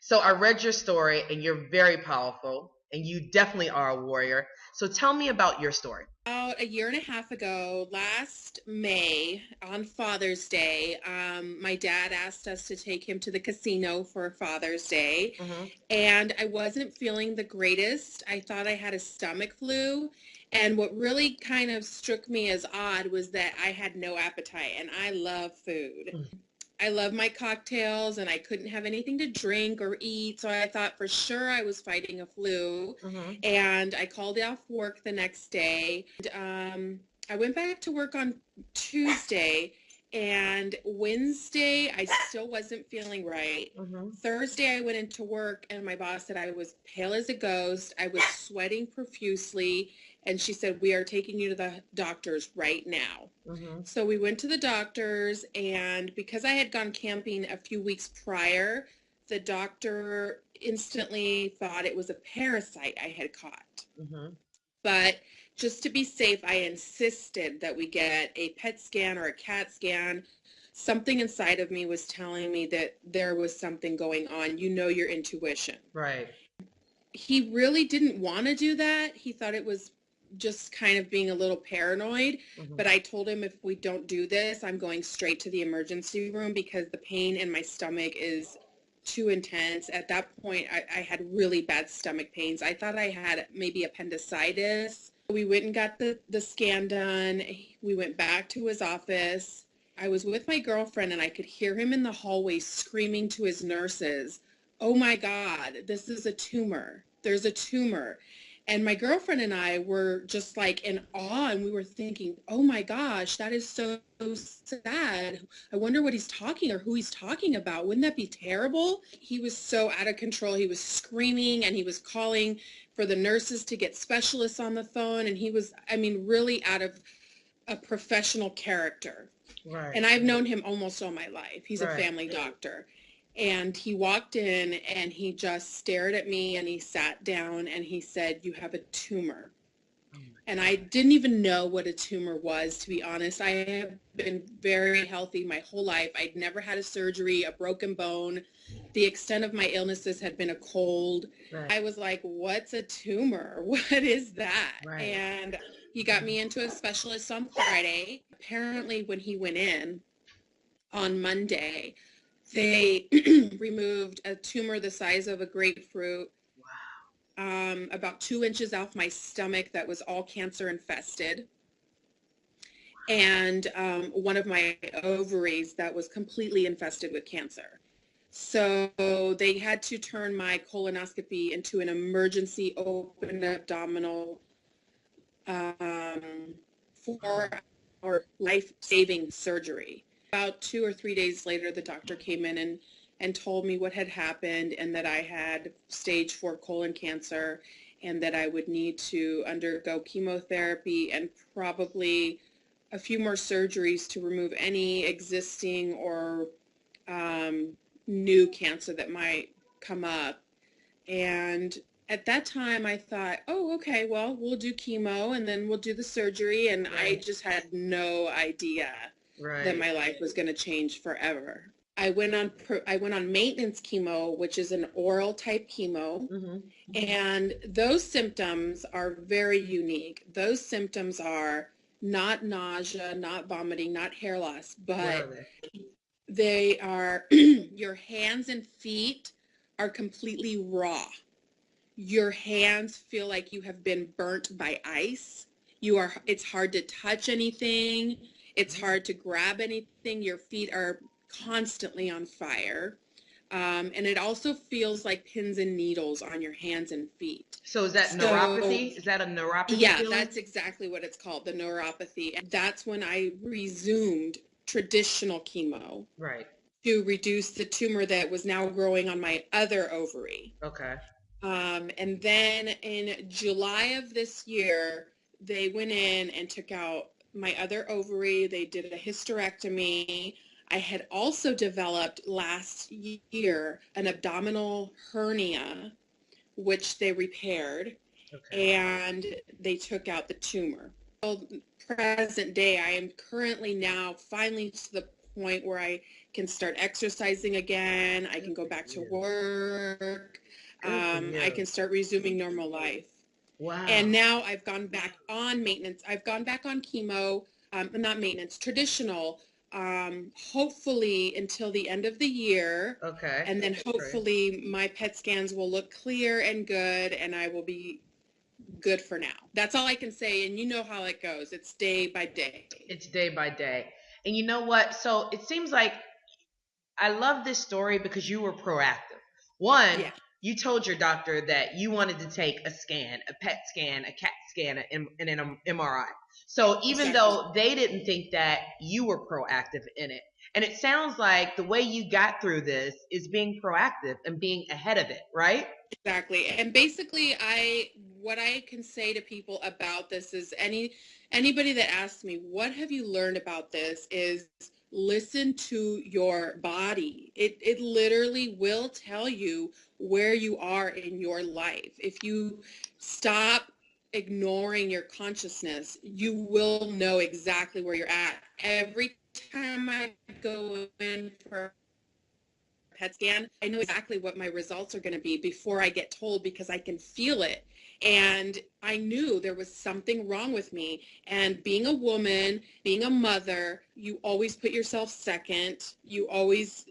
So I read your story, and you're very powerful, and you definitely are a warrior. So tell me about your story. About a year and a half ago, last May, on Father's Day, my dad asked us to take him to the casino for Father's Day, Hmm. and I wasn't feeling the greatest. I thought I had a stomach flu, and what really kind of struck me as odd was that I had no appetite, and I love food. I love my cocktails and I couldn't have anything to drink or eat. So I thought for sure I was fighting a flu. Hmm. And I called off work the next day. I went back to work on Tuesday, and Wednesday I still wasn't feeling right. Hmm. Thursday I went into work and my boss said I was pale as a ghost. I was sweating profusely. And she said, "We are taking you to the doctors right now." Hmm. So we went to the doctors, and because I had gone camping a few weeks prior, the doctor instantly thought it was a parasite I had caught. Hmm. But just to be safe, I insisted that we get a PET scan or a CAT scan. Something inside of me was telling me that there was something going on. You know your intuition. Right. He really didn't want to do that. He thought it was just kind of being a little paranoid. Hmm. But I told him if we don't do this, I'm going straight to the emergency room because the pain in my stomach is too intense. At that point, I had really bad stomach pains. I thought I had maybe appendicitis. We went and got the scan done. We went back to his office. I was with my girlfriend and I could hear him in the hallway screaming to his nurses, "Oh my God, this is a tumor. There's a tumor." And my girlfriend and I were just like in awe, and we were thinking, "Oh my gosh, that is so sad. I wonder what he's talking or who he's talking about. Wouldn't that be terrible?" He was so out of control. He was screaming and he was calling for the nurses to get specialists on the phone. And he was, I mean, really out of a professional character. Right. And I've known him almost all my life. He's a Right. family doctor. And he walked in and he just stared at me and he sat down and he said, "You have a tumor." Oh my And I God. didn't even know what a tumor was, to be honest. I have been very healthy my whole life. I'd never had a surgery, a broken bone. The extent of my illnesses had been a cold. Right. I was like, "What's a tumor? What is that?" Right. And he got me into a specialist on Friday. Apparently, when he went in on Monday, they removed a tumor the size of a grapefruit, Wow. about 2 inches off my stomach that was all cancer infested, and one of my ovaries that was completely infested with cancer. So they had to turn my colonoscopy into an emergency open abdominal, um, Wow. 4 hour life-saving surgery. About 2 or 3 days later, the doctor came in and told me what had happened and that I had stage 4 colon cancer and that I would need to undergo chemotherapy and probably a few more surgeries to remove any existing or um, new cancer that might come up. And at that time, I thought, "Oh, okay, well, we'll do chemo and then we'll do the surgery." And I Right. just had no idea that Right. my life was going to change forever. I went on maintenance chemo, which is an oral type chemo, Hmm. and those symptoms are very unique. Those symptoms are not nausea, not vomiting, not hair loss, What are but they? they are your hands and feet are completely raw. Your hands feel like you have been burnt by ice. It's hard to touch anything. It's Mm. hard to grab anything. Your feet are constantly on fire. And it also feels like pins and needles on your hands and feet. So is that So, neuropathy? Is that a neuropathy yeah, feeling? that's exactly what it's called, the neuropathy. And that's when I resumed traditional chemo Right. to reduce the tumor that was now growing on my other ovary. Okay. And then in July of this year, they went in and took out my other ovary. They did a hysterectomy. I had also developed last year an abdominal hernia, which they repaired, Okay. and they took out the tumor. So present day, I am currently now finally to the point where I can start exercising again. I Good can go for back to you. work. Good for I you. can start resuming normal life. And Wow. now I've gone back on maintenance. I've gone back on chemo, not maintenance, traditional, hopefully until the end of the year. Okay. And then Pray. hopefully my PET scans will look clear and good, and I will be good for now. That's all I can say. And you know how it goes. It's day by day. It's day by day. And you know what? So it seems like I love this story because you were proactive. One, Yeah, you told your doctor that you wanted to take a scan, a PET scan, a CAT scan, and an MRI. So even exactly. though they didn't think that, you were proactive in it. And it sounds like the way you got through this is being proactive and being ahead of it, right? Exactly. And basically what I can say to people about this is anybody that asks me, "What have you learned about this?" is listen to your body. It literally will tell you where you are in your life. If you stop ignoring your consciousness, you will know exactly where you're at. Every time I go in for PET scan, I know exactly what my results are going to be before I get told because I can feel it. And I knew there was something wrong with me. And being a woman, being a mother, you always put yourself second. You always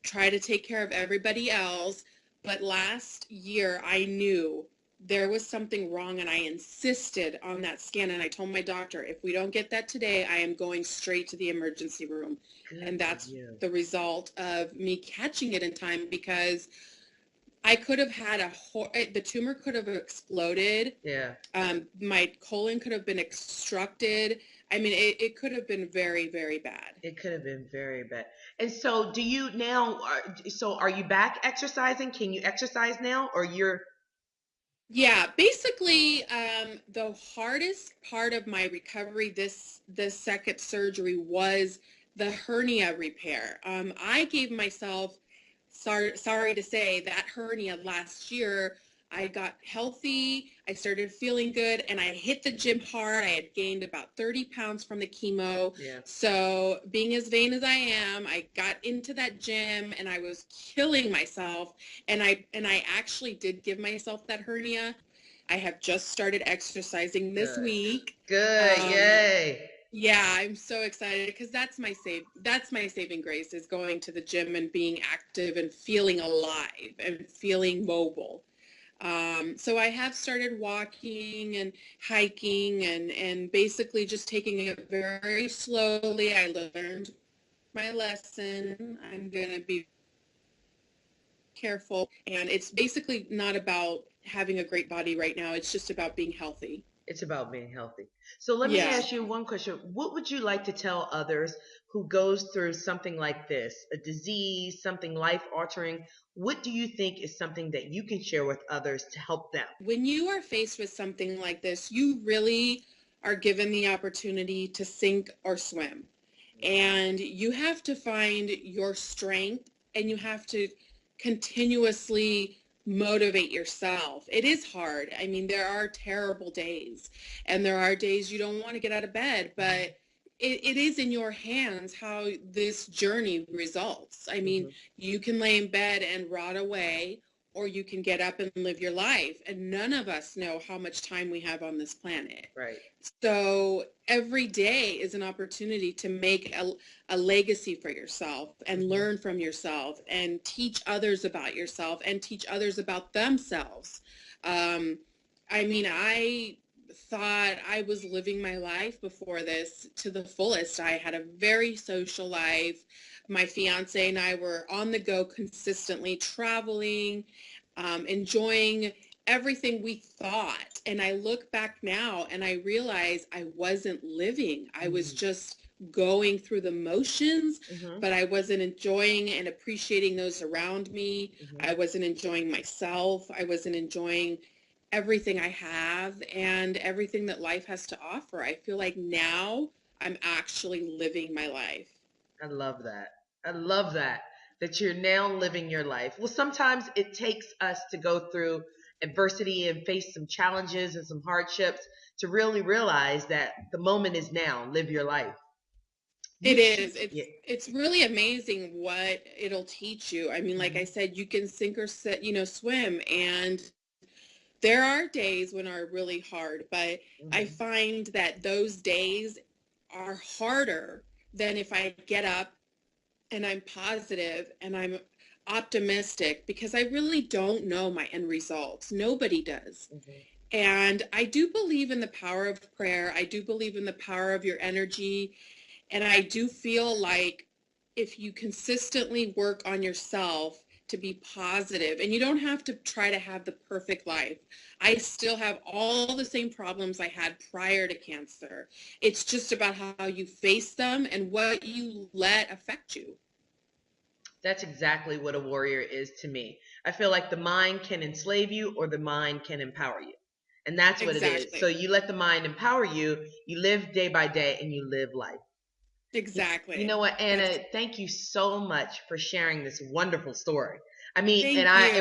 try to take care of everybody else. But last year, I knew there was something wrong and I insisted on that scan. And I told my doctor, if we don't get that today, I am going straight to the emergency room. Good And for that's you. the result of me catching it in time because I could have had the tumor could have exploded. Yeah. My colon could have been obstructed. I mean, it could have been very, very bad. It could have been very bad. And so, do you now? So, are you back exercising? Can you exercise now, or you're? Yeah, basically, the hardest part of my recovery this second surgery was the hernia repair. I gave myself, sorry to say, that hernia last year. I got healthy, I started feeling good, and I hit the gym hard. I had gained about 30 pounds from the chemo. Yeah. So, being as vain as I am, I got into that gym and I was killing myself, and I actually did give myself that hernia. I have just started exercising this Good. week. Good. Um, Yay. yeah, I'm so excited because that's my saving grace is going to the gym and being active and feeling alive and feeling mobile. So I have started walking and hiking and basically just taking it very slowly. I learned my lesson. I'm gonna be careful. And it's basically not about having a great body right now. It's just about being healthy. It's about being healthy. So let me Yeah. ask you one question. What would you like to tell others who goes through something like this, a disease, something life altering? What do you think is something that you can share with others to help them? When you are faced with something like this, you really are given the opportunity to sink or swim. And you have to find your strength and you have to continuously motivate yourself. It is hard. I mean, there are terrible days and there are days you don't want to get out of bed, but it is in your hands how this journey results. I mean, Mm-hmm. you can lay in bed and rot away, or you can get up and live your life. And none of us know how much time we have on this planet. Right. So every day is an opportunity to make a legacy for yourself and Mm-hmm. learn from yourself and teach others about yourself and teach others about themselves. Um, I mean, I thought I was living my life before this to the fullest. I had a very social life. My fiance and I were on the go consistently, traveling, enjoying everything we thought. And I look back now and I realize I wasn't living. I was just going through the motions, Mm-hmm. but I wasn't enjoying and appreciating those around me. Mm-hmm. I wasn't enjoying myself. I wasn't enjoying everything I have and everything that life has to offer. I feel like now I'm actually living my life. I love that. I love that you're now living your life. Well, sometimes it takes us to go through adversity and face some challenges and some hardships to really realize that the moment is now. Live your life. It is. Yeah. It's really amazing what it'll teach you. I mean, like I Mhm. said, you can sink or swim, and there are days when are really hard, but I Mhm. find that those days are harder than if I get up and I'm positive and I'm optimistic, because I really don't know my end results. Nobody does. Mhm. And I do believe in the power of prayer. I do believe in the power of your energy. And I do feel like if you consistently work on yourself to be positive, and you don't have to try to have the perfect life. I still have all the same problems I had prior to cancer. It's just about how you face them and what you let affect you. That's exactly what a warrior is to me. I feel like the mind can enslave you or the mind can empower you. And that's what it is. So Exactly. you let the mind empower you, you live day by day and you live life. You know Exactly. what, Anna, That's thank you so much for sharing this wonderful story. I mean, Thank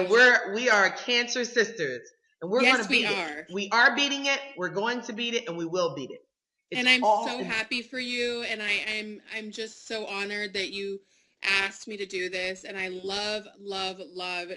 you. we are cancer sisters and we're going to Yes, we beat it. are. We are beating it. We're going to beat it and we will beat it. It's And I'm all so happy for you, and I'm just so honored that you asked me to do this, and I love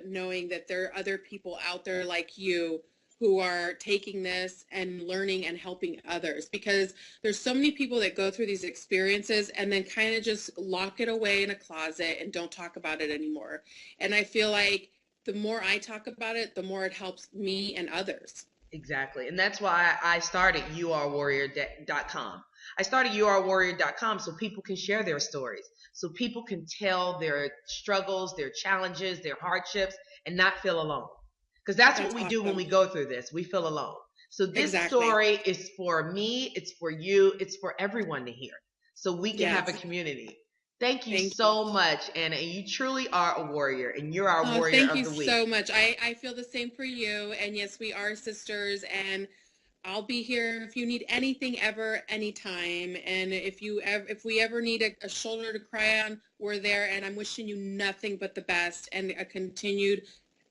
knowing that there are other people out there like you who are taking this and learning and helping others, because there's so many people that go through these experiences and then kind of just lock it away in a closet and don't talk about it anymore. And I feel like the more I talk about it, the more it helps me and others. exactly. And that's why I started URAWarrior.com. I started URAWarrior.com so people can share their stories, so people can tell their struggles, their challenges, their hardships, and not feel alone. Because that's what That's we do when awesome. we go through this. We feel alone. So this Exactly. story is for me, it's for you, it's for everyone to hear. So we can have a Yes. community. Thank you Thank you. so much, Anna. And you truly are a warrior, and you're our Oh, warrior thank of you the week. so much. I feel the same for you. And yes, we are sisters. And I'll be here if you need anything ever, anytime. And if we ever need a shoulder to cry on, we're there. And I'm wishing you nothing but the best and a continued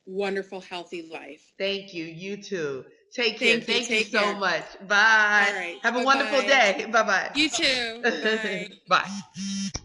wonderful, healthy life. Thank you. You too. Take care. Thank you. Thank you Take so care. much. All Bye. right. Have a Bye wonderful bye. day. Bye You too. bye. Bye. Bye.